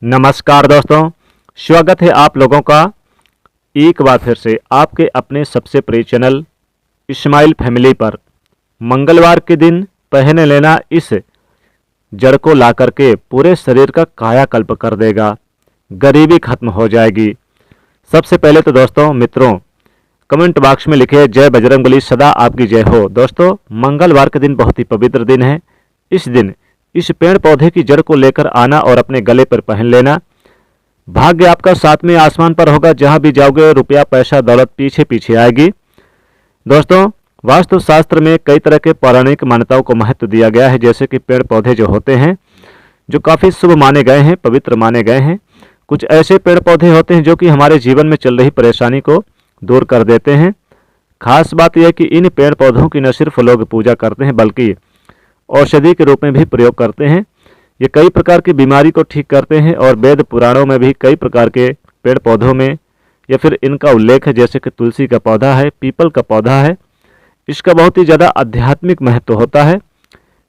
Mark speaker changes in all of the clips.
Speaker 1: नमस्कार दोस्तों, स्वागत है आप लोगों का एक बार फिर से आपके अपने सबसे प्रिय चैनल इस्माइल फैमिली पर। मंगलवार के दिन पहन लेना इस जड़ को ला करके पूरे शरीर का कायाकल्प कर देगा, गरीबी खत्म हो जाएगी। सबसे पहले तो दोस्तों मित्रों कमेंट बॉक्स में लिखे जय बजरंगबली, सदा आपकी जय हो। दोस्तों मंगलवार के दिन बहुत ही पवित्र दिन है। इस दिन इस पेड़ पौधे की जड़ को लेकर आना और अपने गले पर पहन लेना। भाग्य आपका सातवें आसमान पर होगा, जहां भी जाओगे रुपया पैसा दौलत पीछे पीछे आएगी। दोस्तों वास्तु शास्त्र में कई तरह के पौराणिक मान्यताओं को महत्व दिया गया है, जैसे कि पेड़ पौधे जो होते हैं जो काफ़ी शुभ माने गए हैं, पवित्र माने गए हैं। कुछ ऐसे पेड़ पौधे होते हैं जो कि हमारे जीवन में चल रही परेशानी को दूर कर देते हैं। खास बात यह कि इन पेड़ पौधों की न सिर्फ लोग पूजा करते हैं बल्कि औषधि के रूप में भी प्रयोग करते हैं। ये कई प्रकार की बीमारी को ठीक करते हैं और वेद पुराणों में भी कई प्रकार के पेड़ पौधों में या फिर इनका उल्लेख है, जैसे कि तुलसी का पौधा है, पीपल का पौधा है। इसका बहुत ही ज़्यादा आध्यात्मिक महत्व होता है।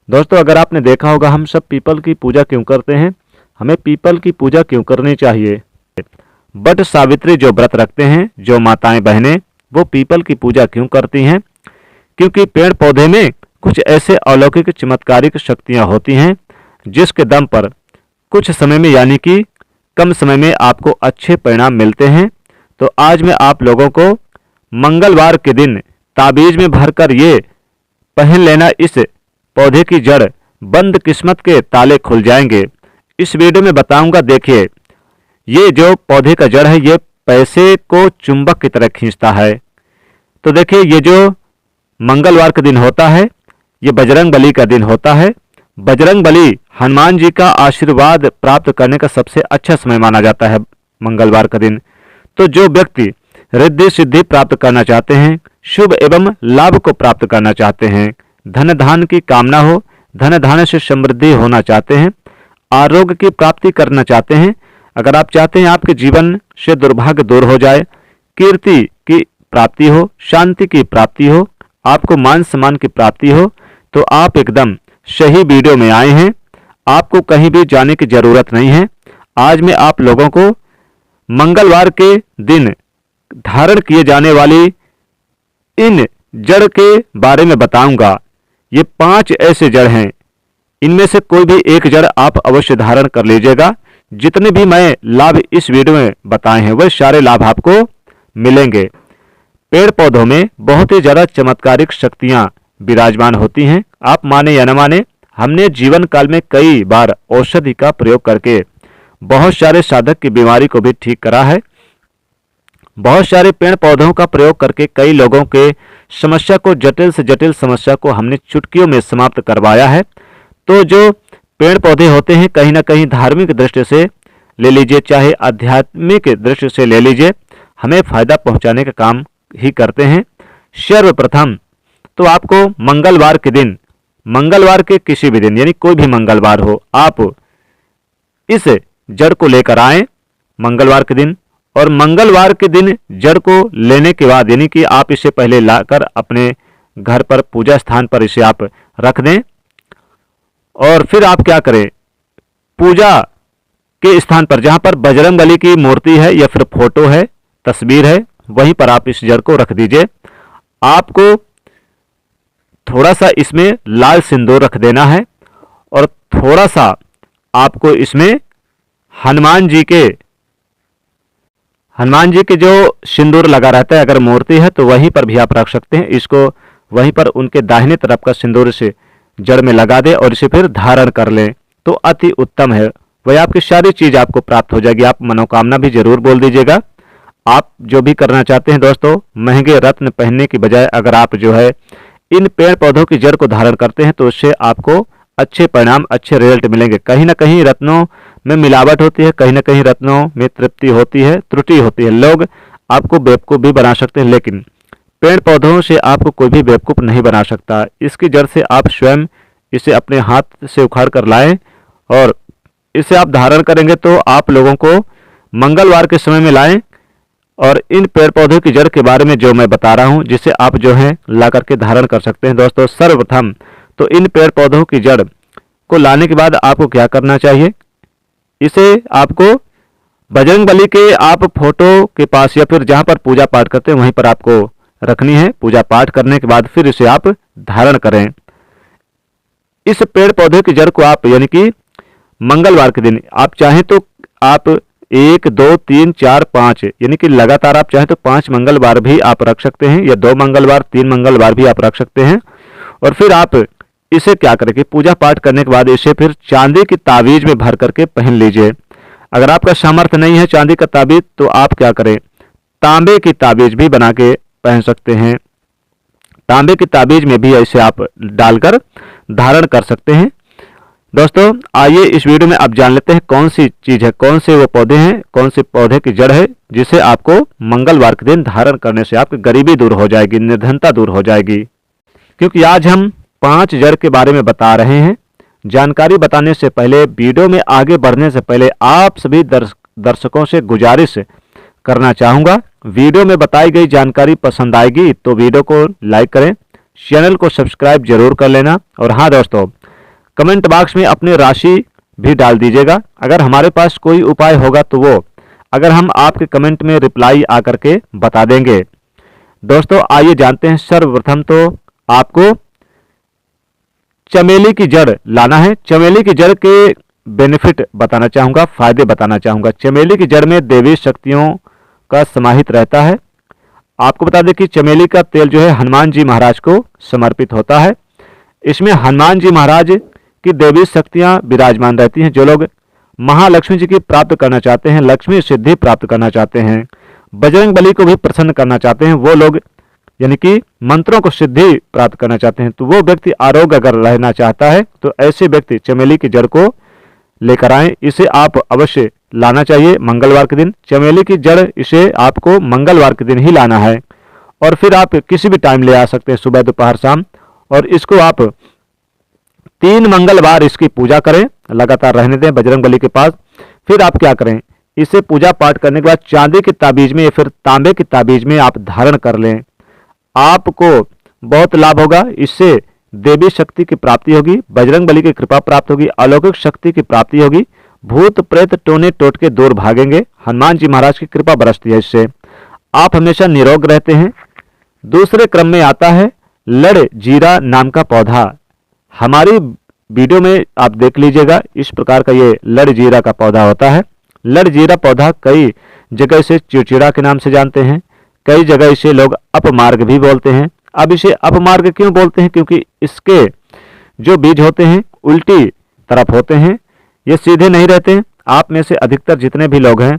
Speaker 1: दोस्तों अगर आपने देखा होगा हम सब पीपल की पूजा क्यों करते हैं, हमें पीपल की पूजा क्यों करनी चाहिए। बट सावित्री जो व्रत रखते हैं, जो माताएं बहनें, वो पीपल की पूजा क्यों करती हैं? क्योंकि पेड़ पौधे में कुछ ऐसे अलौकिक चमत्कारिक शक्तियां होती हैं जिसके दम पर कुछ समय में यानी कि कम समय में आपको अच्छे परिणाम मिलते हैं। तो आज मैं आप लोगों को मंगलवार के दिन ताबीज में भरकर ये पहन लेना, इस पौधे की जड़ बंद किस्मत के ताले खुल जाएंगे। इस वीडियो में बताऊंगा। देखिए ये जो पौधे का जड़ है ये पैसे को चुंबक की तरह खींचता है। तो देखिए ये जो मंगलवार का दिन होता है ये बजरंगबली का दिन होता है। बजरंगबली हनुमान जी का आशीर्वाद प्राप्त करने का सबसे अच्छा समय माना जाता है मंगलवार का दिन। तो जो व्यक्ति रिद्धि सिद्धि प्राप्त करना चाहते हैं, शुभ एवं लाभ को प्राप्त करना चाहते हैं, धन धान की कामना हो, धन धान से समृद्धि होना चाहते हैं, आरोग्य की प्राप्ति करना चाहते हैं, अगर आप चाहते हैं आपके जीवन से दुर्भाग्य दूर हो जाए, कीर्ति की प्राप्ति हो, शांति की प्राप्ति हो, आपको मान सम्मान की प्राप्ति हो, तो आप एकदम सही वीडियो में आए हैं। आपको कहीं भी जाने की जरूरत नहीं है। आज मैं आप लोगों को मंगलवार के दिन धारण किए जाने वाली इन जड़ के बारे में बताऊंगा। ये 5 ऐसे जड़ हैं, इनमें से कोई भी एक जड़ आप अवश्य धारण कर लीजिएगा। जितने भी मैं लाभ इस वीडियो में बताए हैं वह सारे लाभ आपको मिलेंगे। पेड़ पौधों में बहुत ही ज़्यादा चमत्कारिक शक्तियां विराजमान होती हैं। आप माने या न माने, हमने जीवन काल में कई बार औषधि का प्रयोग करके बहुत सारे साधक की बीमारी को भी ठीक करा है। बहुत सारे पेड़ पौधों का प्रयोग करके कई लोगों के समस्या को, जटिल से जटिल समस्या को हमने चुटकियों में समाप्त करवाया है। तो जो पेड़ पौधे होते हैं कहीं ना कहीं धार्मिक दृष्टि से ले लीजिए, चाहे आध्यात्मिक दृष्टि से ले लीजिए, हमें फायदा पहुंचाने का काम ही करते हैं। सर्वप्रथम तो आपको मंगलवार के दिन, मंगलवार के किसी भी दिन यानी कोई भी मंगलवार हो, आप इस जड़ को लेकर आएं मंगलवार के दिन। और मंगलवार के दिन जड़ को लेने के बाद यानी कि आप इसे पहले लाकर अपने घर पर पूजा स्थान पर इसे आप रख दें। और फिर आप क्या करें, पूजा के स्थान पर जहां पर बजरंगबली की मूर्ति है या फिर फोटो है, तस्वीर है, वहीं पर आप इस जड़ को रख दीजिए। आपको थोड़ा सा इसमें लाल सिंदूर रख देना है और थोड़ा सा आपको इसमें हनुमान जी के जो सिंदूर लगा रहता है, अगर मूर्ति है तो वहीं पर भी आप रख सकते हैं। इसको वहीं पर उनके दाहिने तरफ का सिंदूर से जड़ में लगा दें और इसे फिर धारण कर लें तो अति उत्तम है। वह आपकी सारी चीज आपको प्राप्त हो जाएगी। आप मनोकामना भी जरूर बोल दीजिएगा। आप जो भी करना चाहते हैं दोस्तों, महंगे रत्न पहनने की बजाय अगर आप जो है इन पेड़ पौधों की जड़ को धारण करते हैं तो उससे आपको अच्छे परिणाम, अच्छे रिजल्ट मिलेंगे। कहीं ना कहीं रत्नों में मिलावट होती है, कहीं ना कहीं रत्नों में तृप्ति होती है, त्रुटि होती है। लोग आपको बेवकूफ़ भी बना सकते हैं, लेकिन पेड़ पौधों से आपको कोई भी बेवकूफ़ नहीं बना सकता। इसकी जड़ से आप स्वयं इसे अपने हाथ से उखाड़ कर लाएं और इसे आप धारण करेंगे तो आप लोगों को मंगलवार के समय में लाएं। और इन पेड़ पौधों की जड़ के बारे में जो मैं बता रहा हूं, जिसे आप जो है ला करके धारण कर सकते हैं। दोस्तों सर्वप्रथम तो इन पेड़ पौधों की जड़ को लाने के बाद आपको क्या करना चाहिए, इसे आपको बजरंगबली के आप फोटो के पास या फिर जहां पर पूजा पाठ करते हैं वहीं पर आपको रखनी है। पूजा पाठ करने के बाद फिर इसे आप धारण करें। इस पेड़ पौधे की जड़ को आप यानी कि मंगलवार के दिन आप चाहें तो आप 1, 2, 3, 4, 5 यानी कि लगातार आप चाहें तो 5 मंगलवार भी आप रख सकते हैं, या 2 मंगलवार 3 मंगलवार भी आप रख सकते हैं। और फिर आप इसे क्या करें कि पूजा पाठ करने के बाद इसे फिर चांदी की ताबीज में भर करके पहन लीजिए। अगर आपका सामर्थ्य नहीं है चांदी का ताबीज तो आप क्या करें, तांबे की ताबीज भी बना के पहन सकते हैं। तांबे की ताबीज में भी ऐसे आप डालकर धारण कर सकते हैं। दोस्तों आइए इस वीडियो में आप जान लेते हैं कौन सी चीज है, कौन से वो पौधे हैं, कौन से पौधे की जड़ है जिसे आपको मंगलवार के दिन धारण करने से आपकी गरीबी दूर हो जाएगी, निर्धनता दूर हो जाएगी। क्योंकि आज हम 5 जड़ के बारे में बता रहे हैं। जानकारी बताने से पहले, वीडियो में आगे बढ़ने से पहले आप सभी दर्शकों से गुजारिश करना चाहूँगा, वीडियो में बताई गई जानकारी पसंद आएगी तो वीडियो को लाइक करें, चैनल को सब्सक्राइब जरूर कर लेना। और हाँ दोस्तों, कमेंट बॉक्स में अपनी राशि भी डाल दीजिएगा। अगर हमारे पास कोई उपाय होगा तो वो अगर हम आपके कमेंट में रिप्लाई आकर के बता देंगे। दोस्तों आइए जानते हैं। सर्वप्रथम तो आपको चमेली की जड़ लाना है। चमेली की जड़ के बेनिफिट बताना चाहूँगा, फायदे बताना चाहूँगा। चमेली की जड़ में देवी शक्तियों का समाहित रहता है। आपको बता दें कि चमेली का तेल जो है हनुमान जी महाराज को समर्पित होता है। इसमें हनुमान जी महाराज की देवी शक्तियां विराजमान रहती हैं। जो लोग महालक्ष्मी जी की प्राप्त करना चाहते हैं, लक्ष्मी सिद्धि प्राप्त करना चाहते हैं, बजरंग बली को भी प्रसन्न करना चाहते हैं, वो लोग यानी कि मंत्रों को सिद्धि प्राप्त करना चाहते हैं, तो वो व्यक्ति आरोग्य अगर रहना चाहता है तो ऐसे व्यक्ति चमेली की जड़ को लेकर आए। इसे आप अवश्य लाना चाहिए मंगलवार के दिन। चमेली की जड़ इसे आपको मंगलवार के दिन ही लाना है। और फिर आप किसी भी टाइम ले आ सकते हैं, सुबह दोपहर शाम। और इसको आप 3 मंगलवार इसकी पूजा करें, लगातार रहने दें बजरंगबली के पास। फिर आप क्या करें, इसे पूजा पाठ करने के बाद चांदी की ताबीज में या फिर तांबे की ताबीज में आप धारण कर लें। आपको बहुत लाभ होगा। इससे देवी शक्ति की प्राप्ति होगी, बजरंगबली की कृपा प्राप्त होगी, अलौकिक शक्ति की प्राप्ति होगी, भूत प्रेत टोने टोटके दूर भागेंगे, हनुमान जी महाराज की कृपा बरसती है। इससे आप हमेशा निरोग रहते हैं। दूसरे क्रम में आता है लड़ जीरा नाम का पौधा। हमारी वीडियो में आप देख लीजिएगा, इस प्रकार का ये लड़ जीरा का पौधा होता है। लड़ जीरा पौधा कई जगह इसे चिड़चिड़ा के नाम से जानते हैं, कई जगह इसे लोग अपमार्ग भी बोलते हैं। अब इसे अपमार्ग क्यों बोलते हैं? क्योंकि इसके जो बीज होते हैं उल्टी तरफ होते हैं, ये सीधे नहीं रहते हैं। आप में से अधिकतर जितने भी लोग हैं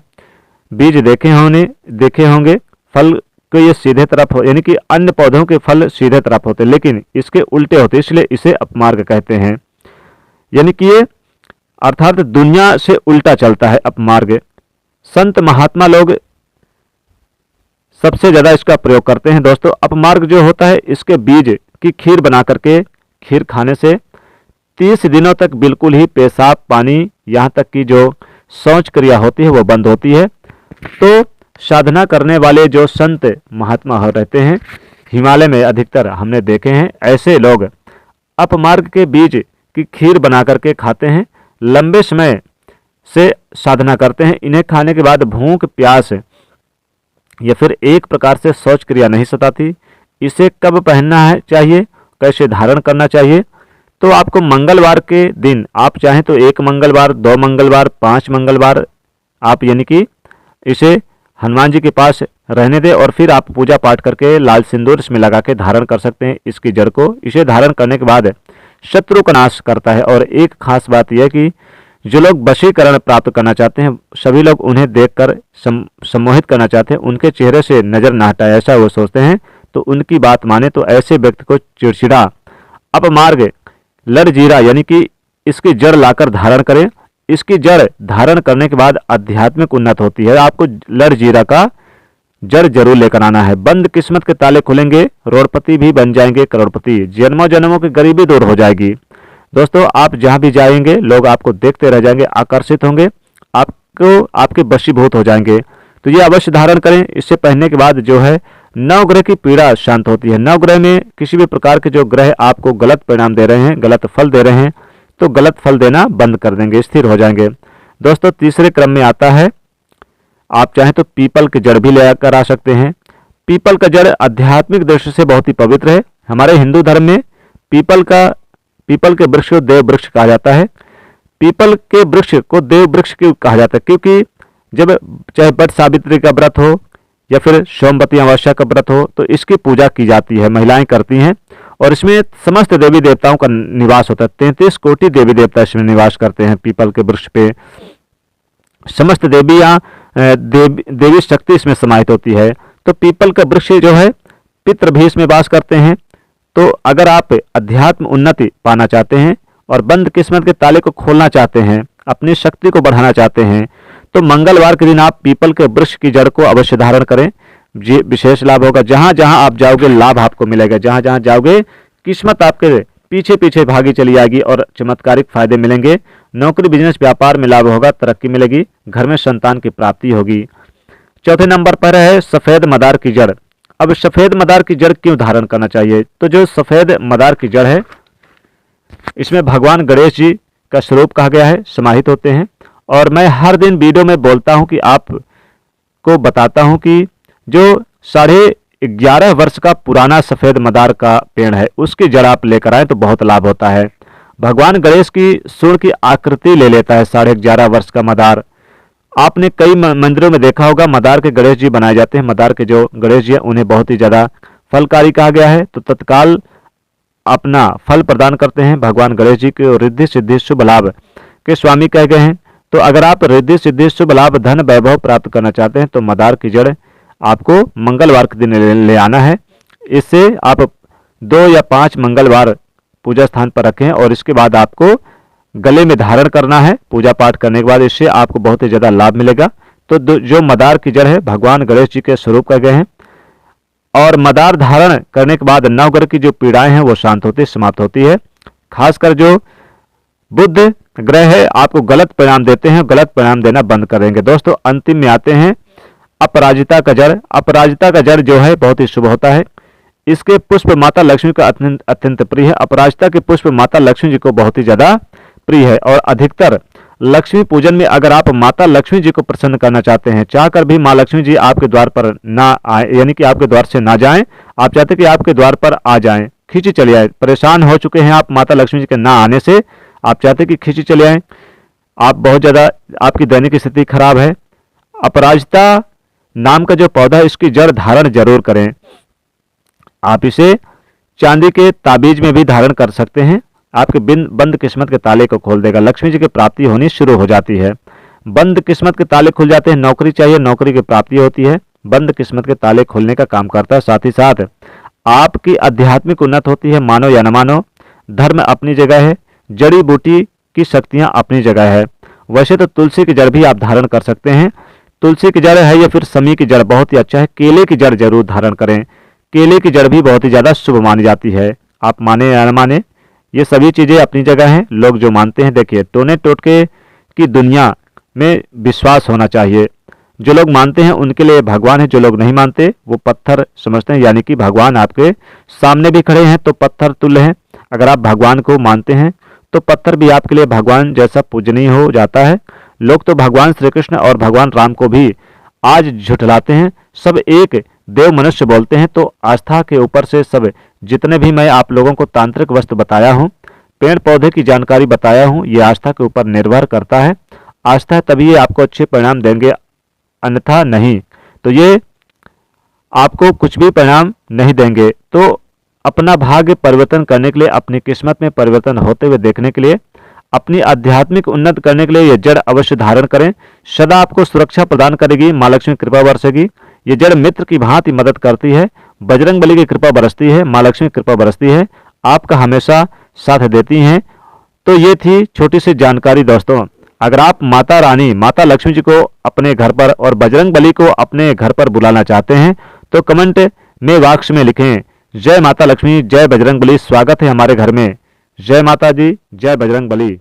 Speaker 1: बीज देखे होंगे, फल को ये सीधे तरफ हो, यानी कि अन्य पौधों के फल सीधे तरफ होते हैं, लेकिन इसके उल्टे होते, इसलिए इसे अपमार्ग कहते हैं। यानी कि ये अर्थात दुनिया से उल्टा चलता है अपमार्ग। संत महात्मा लोग सबसे ज्यादा इसका प्रयोग करते हैं। दोस्तों अपमार्ग जो होता है, इसके बीज की खीर बना करके, खीर खाने से 30 दिनों तक बिल्कुल ही पेशाब पानी यहाँ तक कि जो शौच क्रिया होती है वो बंद होती है। तो साधना करने वाले जो संत महात्मा रहते हैं हिमालय में, अधिकतर हमने देखे हैं ऐसे लोग अपमार्ग के बीज की खीर बना करके खाते हैं, लंबे समय से साधना करते हैं। इन्हें खाने के बाद भूख प्यास या फिर एक प्रकार से शौच क्रिया नहीं सताती। इसे कब पहनना है चाहिए, कैसे धारण करना चाहिए? तो आपको मंगलवार के दिन आप चाहें तो 1 मंगलवार, 2 मंगलवार, 5 मंगलवार आप यानी कि इसे हनुमान जी के पास रहने दें और फिर आप पूजा पाठ करके लाल सिंदूर इसमें लगा के धारण कर सकते हैं इसकी जड़ को। इसे धारण करने के बाद शत्रु का नाश करता है। और एक खास बात यह कि जो लोग वशीकरण प्राप्त करना चाहते हैं, सभी लोग उन्हें देखकर सम्मोहित करना चाहते हैं, उनके चेहरे से नजर न हटाए ऐसा वो सोचते हैं, तो उनकी बात माने तो ऐसे व्यक्ति को चिड़चिड़ा अपमार्ग लड़ जीरा यानी कि इसकी जड़ लाकर धारण करें। इसकी जड़ धारण करने के बाद आध्यात्मिक उन्नत होती है। आपको लड़ जीरा का जड़ जरूर लेकर आना है। बंद किस्मत के ताले खुलेंगे, रोडपति भी बन जाएंगे करोड़पति, जन्मों जन्मों की गरीबी दूर हो जाएगी। दोस्तों आप जहां भी जाएंगे लोग आपको देखते रह जाएंगे, आकर्षित होंगे, आपको आपके वशीभूत हो जाएंगे। तो ये अवश्य धारण करें। इससे पहनने के बाद जो है नवग्रह की पीड़ा शांत होती है। नवग्रह में किसी भी प्रकार के जो ग्रह आपको गलत परिणाम दे रहे हैं, गलत फल दे रहे हैं, तो गलत फल देना बंद कर देंगे, स्थिर हो जाएंगे। दोस्तों तीसरे क्रम में आता है, आप चाहें तो पीपल की जड़ भी लेकर आ सकते हैं। पीपल का जड़ आध्यात्मिक दृष्टि से बहुत ही पवित्र है। हमारे हिंदू धर्म में पीपल के वृक्ष को देव वृक्ष कहा जाता है। पीपल के वृक्ष को देव वृक्ष क्यों कहा जाता है? क्योंकि जब चाहे वट सावित्री का व्रत हो या फिर सोमवती अमावस्या का व्रत हो तो इसकी पूजा की जाती है, महिलाएं करती हैं, और इसमें समस्त देवी देवताओं का निवास होता है। 33 कोटि देवी देवता इसमें निवास करते हैं। पीपल के वृक्ष पे समस्त देवी शक्ति इसमें समाहित होती है। तो पीपल का वृक्ष जो है पितृ भी इसमें वास करते हैं। तो अगर आप अध्यात्म उन्नति पाना चाहते हैं और बंद किस्मत के ताले को खोलना चाहते हैं, अपनी शक्ति को बढ़ाना चाहते हैं, तो मंगलवार के दिन आप पीपल के वृक्ष की जड़ को अवश्य धारण करें। ये विशेष लाभ होगा। जहां जहां आप जाओगे लाभ आपको मिलेगा। जहां जहां जाओगे किस्मत आपके पीछे पीछे भागी चली जाएगी और चमत्कारिक फायदे मिलेंगे। नौकरी, बिजनेस, व्यापार में लाभ होगा, तरक्की मिलेगी, घर में संतान की प्राप्ति होगी। चौथे नंबर पर है सफेद मदार की जड़। अब सफेद मदार की जड़ क्यों धारण करना चाहिए? तो जो सफेद मदार की जड़ है इसमें भगवान गणेश जी का स्वरूप कहा गया है, समाहित होते हैं। और मैं हर दिन वीडियो में बोलता हूं कि आपको बताता हूं कि जो 11.5 वर्ष का पुराना सफेद मदार का पेड़ है उसकी जड़ आप लेकर आए तो बहुत लाभ होता है। भगवान गणेश की सूंड की आकृति ले लेता है 11.5 वर्ष का मदार। आपने कई मंदिरों में देखा होगा मदार के गणेश जी बनाए जाते हैं। मदार के जो गणेश जी हैं उन्हें बहुत ही ज्यादा फलकारी कहा गया है, तो तत्काल अपना फल प्रदान करते हैं। भगवान गणेश जी के रिद्धि सिद्धि शुभ लाभ के स्वामी कहे गए हैं। तो अगर आप रिद्धि सिद्धि शुभ लाभ, धन, वैभव प्राप्त करना चाहते हैं तो मदार की जड़ आपको मंगलवार के दिन ले आना है। इससे आप 2 या 5 मंगलवार पूजा स्थान पर रखें और इसके बाद आपको गले में धारण करना है। पूजा पाठ करने के बाद इससे आपको बहुत ही ज्यादा लाभ मिलेगा। तो जो मदार की जड़ है भगवान गणेश जी के स्वरूप कहे गए हैं। और मदार धारण करने के बाद नवग्रह की जो पीड़ाएं हैं वो शांत होती, समाप्त होती है। खासकर जो बुध ग्रह है आपको गलत परिणाम देते हैं, गलत परिणाम देना बंद करेंगे। दोस्तों अंतिम में आते हैं अपराजिता का जड़। अपराजिता का जड़ जो है बहुत ही शुभ होता है। इसके पुष्प माता लक्ष्मी का अत्यंत प्रिय है। अपराजिता के पुष्प माता लक्ष्मी जी को बहुत ही ज्यादा प्रिय है। और अधिकतर लक्ष्मी पूजन में अगर आप माता लक्ष्मी जी को प्रसन्न करना चाहते हैं, चाहकर भी माँ लक्ष्मी जी आपके द्वार पर ना आए, यानी कि आपके द्वार से ना जाएं, आप चाहते कि आपके द्वार पर आ जाएं, खींची चले आए, परेशान हो चुके हैं आप माता लक्ष्मी जी के ना आने से, आप चाहते कि खींची चले आए, आप बहुत ज्यादा आपकी दैनिक स्थिति खराब है, अपराजिता नाम का जो पौधा है इसकी जड़ धारण जरूर करें। आप इसे चांदी के ताबीज में भी धारण कर सकते हैं। आपके बंद किस्मत के ताले को खोल देगा। लक्ष्मी जी की प्राप्ति होनी शुरू हो जाती है। बंद किस्मत के ताले खुल जाते हैं। नौकरी चाहिए, नौकरी की प्राप्ति होती है। बंद किस्मत के ताले खोलने का काम करता है। साथ ही साथ आपकी आध्यात्मिक उन्नत होती है। मानो या न मानो, धर्म अपनी जगह है, जड़ी बूटी की शक्तियां अपनी जगह है। वैसे तो तुलसी की जड़ भी आप धारण कर सकते हैं। तुलसी की जड़ है या फिर समी की जड़ बहुत ही अच्छा है। केले की जड़ जरूर धारण करें। केले की जड़ भी बहुत ही ज्यादा शुभ मानी जाती है। आप माने या न माने, ये सभी चीजें अपनी जगह हैं। लोग जो मानते हैं, देखिए टोने टोटके की दुनिया में विश्वास होना चाहिए। जो लोग मानते हैं उनके लिए भगवान है, जो लोग नहीं मानते वो पत्थर समझते हैं। यानी कि भगवान आपके सामने भी खड़े हैं तो पत्थर तुल्य हैं। अगर आप भगवान को मानते हैं तो पत्थर भी आपके लिए भगवान जैसा पूजनीय हो जाता है। लोग तो भगवान श्री कृष्ण और भगवान राम को भी आज झुठलाते हैं। सब एक देव मनुष्य बोलते हैं। तो आस्था के ऊपर से सब जितने भी मैं आप लोगों को तांत्रिक वस्तु बताया हूँ, पेड़ पौधे की जानकारी बताया हूँ, ये आस्था के ऊपर निर्भर करता है। आस्था है तभी ये आपको अच्छे परिणाम देंगे, अन्यथा नहीं तो ये आपको कुछ भी परिणाम नहीं देंगे। तो अपना भाग्य परिवर्तन करने के लिए, अपनी किस्मत में परिवर्तन होते हुए देखने के लिए, अपनी आध्यात्मिक उन्नत करने के लिए ये जड़ अवश्य धारण करें। सदा आपको सुरक्षा प्रदान करेगी, माँ लक्ष्मी कृपा बरसेगी। ये जड़ मित्र की भांति मदद करती है। बजरंग बली की कृपा बरसती है, माँ लक्ष्मी कृपा बरसती है, आपका हमेशा साथ देती हैं। तो ये थी छोटी सी जानकारी दोस्तों। अगर आप माता रानी, माता लक्ष्मी जी को अपने घर पर और बजरंग बली को अपने घर पर बुलाना चाहते हैं तो कमेंट में वाक्य में लिखें, जय माता लक्ष्मी, जय बजरंग बली, स्वागत है हमारे घर में। जय माता दी, जय बजरंग बली।